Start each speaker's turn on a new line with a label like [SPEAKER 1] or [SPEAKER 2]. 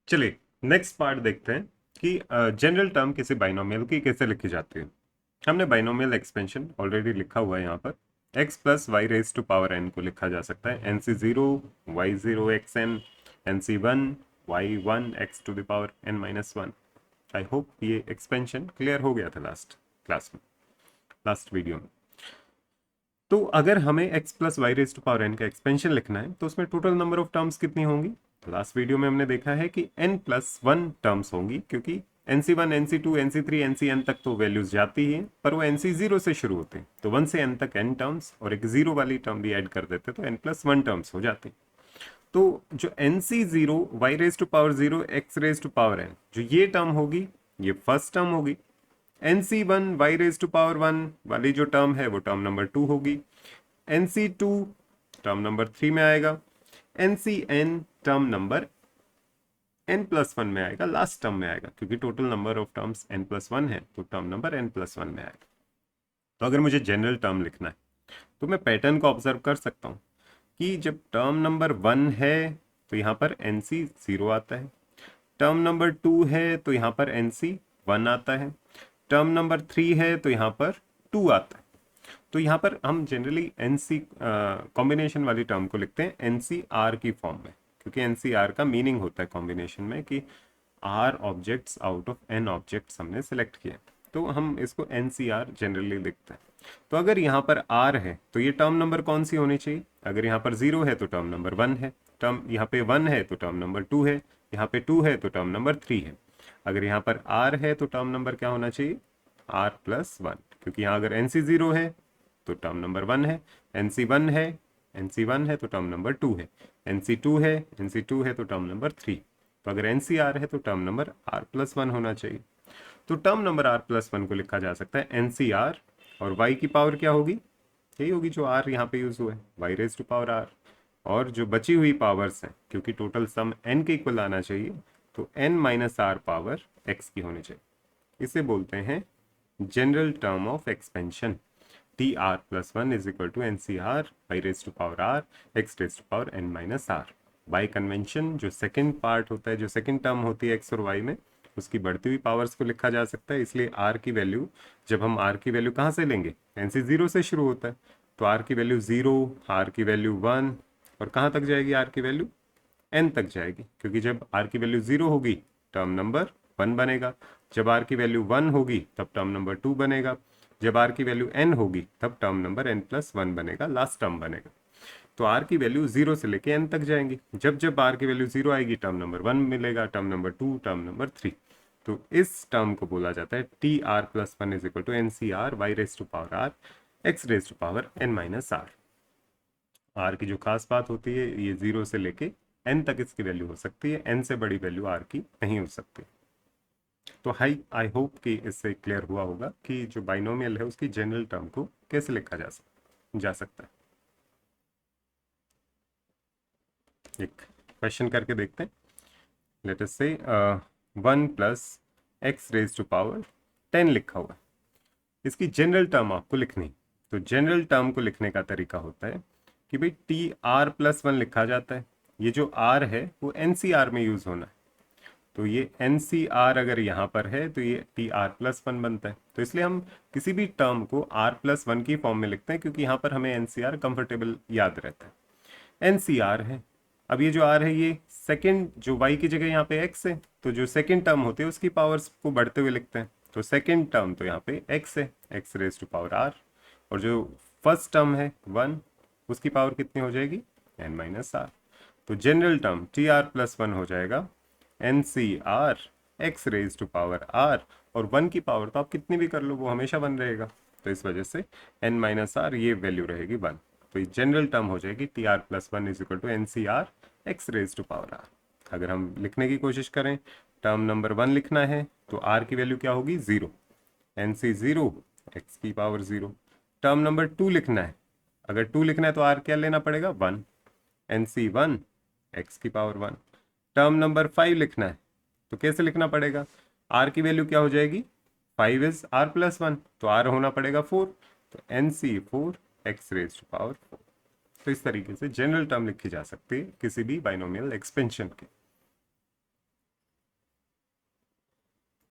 [SPEAKER 1] चलिए next part देखते हैं कि जनरल टर्म किसी बाइनोमियल की कैसे लिखी जाती है। हमने बाइनोमियल एक्सपेंशन ऑलरेडी लिखा हुआ है यहाँ पर। x plus Y raise to power n को लिखा जा सकता है N C zero Y zero X N C one Y one X to the power n minus one. I hope ये एक्सपेंशन क्लियर हो गया था लास्ट क्लास में, लास्ट वीडियो में। तो अगर हमें x plus Y raise to power n का एक्सपेंशन लिखना है तो उसमें टोटल नंबर ऑफ टर्म्स कितनी होंगी। लास्ट वीडियो में हमने देखा है कि n प्लस वन टर्म्स होंगी, क्योंकि NC1 NC2 NC3 NCn तक तो वैल्यूज जाती ही हैं, पर वो NC0 से शुरू होते हैं, तो 1 से n तक n टर्म्स और एक जीरो वाली टर्म भी ऐड कर देते तो n प्लस वन टर्म्स हो जाती। तो जो NC0 y raise to power zero x raise to power n, जो ये टर्म होगी ये फर्स्ट टर्म होगी। NC1 y raise to power one वाली जो टर्म है वो टर्म नंबर 2 होगी। NC2 टर्म नंबर 3 में आएगा। NCn term number n plus one में आएगा, लास्ट टर्म में आएगा, क्योंकि total number of terms n plus one है तो term number n plus one में आएगा। तो अगर मुझे जनरल टर्म लिखना है तो मैं पैटर्न को ऑब्जर्व कर सकता हूँ कि जब टर्म नंबर वन है तो यहाँ पर NC जीरो आता है, टर्म नंबर टू है तो यहाँ पर NC वन आता है, टर्म नंबर थ्री है तो यहाँ पर टू आता है। तो यहाँ पर हम जनरली NC कॉम्बिनेशन वाली टर्म को लिखते हैं NCR की फॉर्म में, क्योंकि NCR का मीनिंग होता है कॉम्बिनेशन में कि R objects out of N objects हमने सेलेक्ट किए, तो हम इसको NCR जनरली लिखते हैं। तो अगर यहाँ पर R है तो ये टर्म नंबर कौन सी होनी चाहिए। अगर यहाँ पर जीरो है तो टर्म नंबर वन है, टर्म यहाँ पे वन है तो टर्म नंबर टू है, यहाँ पे टू है तो टर्म नंबर थ्री है। अगर यहाँ पर R है तो टर्म नंबर क्या होना चाहिए, R प्लस वन, क्योंकि यहाँ अगर NC जीरो है तो टर्म नंबर वन है, NC वन है तो टर्म नंबर टू है, NC टू है तो टर्म नंबर थ्री। तो अगर NCR है तो term number R plus one होना चाहिए। तो term number R plus one को लिखा जा सकता है NCR, और y की पावर क्या होगी, यही होगी जो R यहाँ पे यूज हुआ है, y raise to power R। और जो बची हुई पावर्स हैं, क्योंकि टोटल सम n के इक्वल आना चाहिए, तो n minus R power x की होनी चाहिए। इसे बोलते हैं general term of expansion. T are plus one is equal to NCR Y raise to power R x raise to power n minus R। By convention जो second part होता है, जो सेकेंड टर्म होती है x और y में, उसकी बढ़ती हुई पावर्स को लिखा जा सकता है। इसलिए R की वैल्यू, जब हम R की वैल्यू कहाँ से लेंगे, NC जीरो से शुरू होता है, तो R की वैल्यू जीरो, R की वैल्यू वन, और कहाँ तक जाएगी R की वैल्यू, n तक जाएगी, क्योंकि जब R की वैल्यू जीरो होगी टर्म नंबर वन बनेगा, जब R की वैल्यू वन होगी तब टर्म नंबर टू बनेगा, जब R की वैल्यू n होगी तब term number n plus one बनेगा, लास्ट टर्म बनेगा। तो R की वैल्यू जीरो से लेके n तक जाएंगी, जब जब R की वैल्यू जीरो आएगी टर्म नंबर वन मिलेगा, term number two, term number three. तो इस टर्म को बोला जाता है T are plus one is equal to NCR Y raise to power R x raise to power n minus R। R की जो खास बात होती है, ये जीरो से लेके n तक इसकी वैल्यू हो सकती है, n से बड़ी वैल्यू R की नहीं हो सकती। तो आई होप कि इससे क्लियर हुआ होगा कि जो बाइनोमियल है उसकी जनरल टर्म को कैसे लिखा जा सकता है। एक क्वेश्चन करके देखते हैं। Let us say one plus X raise to power 10 लिखा हुआ है, इसकी जनरल टर्म आपको लिखनी। तो जनरल टर्म को लिखने का तरीका होता है कि भाई टी आर प्लस वन लिखा जाता है, ये जो आर है वो NCR में यूज होना है, तो ये NCR अगर यहाँ पर है तो ये टी आर प्लस वन बनता है। तो इसलिए हम किसी भी टर्म को R प्लस वन की फॉर्म में लिखते हैं, क्योंकि यहाँ पर हमें NCR कंफर्टेबल याद रहता है। NCR है, अब ये जो R है ये सेकंड, जो y की जगह यहाँ पे x है, तो जो सेकंड टर्म होते हैं उसकी पावर्स को बढ़ते हुए लिखते हैं। तो सेकंड टर्म तो यहाँ पे x है, x raise to power R, और जो फर्स्ट टर्म है वन, उसकी पावर कितनी हो जाएगी, n माइनस R। तो general term T are plus one हो जाएगा NCR x raise to power R, और वन की पावर तो आप कितनी भी कर लो वो हमेशा वन रहेगा, तो इस वजह से n माइनस R ये वैल्यू रहेगी वन। तो ये जनरल टर्म हो जाएगी T are plus one is equal to NCR x raise to power R। अगर हम लिखने की कोशिश करें, टर्म नंबर वन लिखना है तो R की वैल्यू क्या होगी, जीरो, NC जीरो x की power zero. Term number to लिखना है, अगर टू लिखना है तो R क्या लेना पड़ेगा, वन, NC वन x की power one. Term number five लिखना है तो कैसे लिखना पड़ेगा, R की वैल्यू क्या हो जाएगी, five is R plus one, तो R होना पड़ेगा फोर, तो NC four x raise to power four. तो इस तरीके से जनरल टर्म लिखी जा सकती है किसी भी बाइनोमियल एक्सपेंशन की।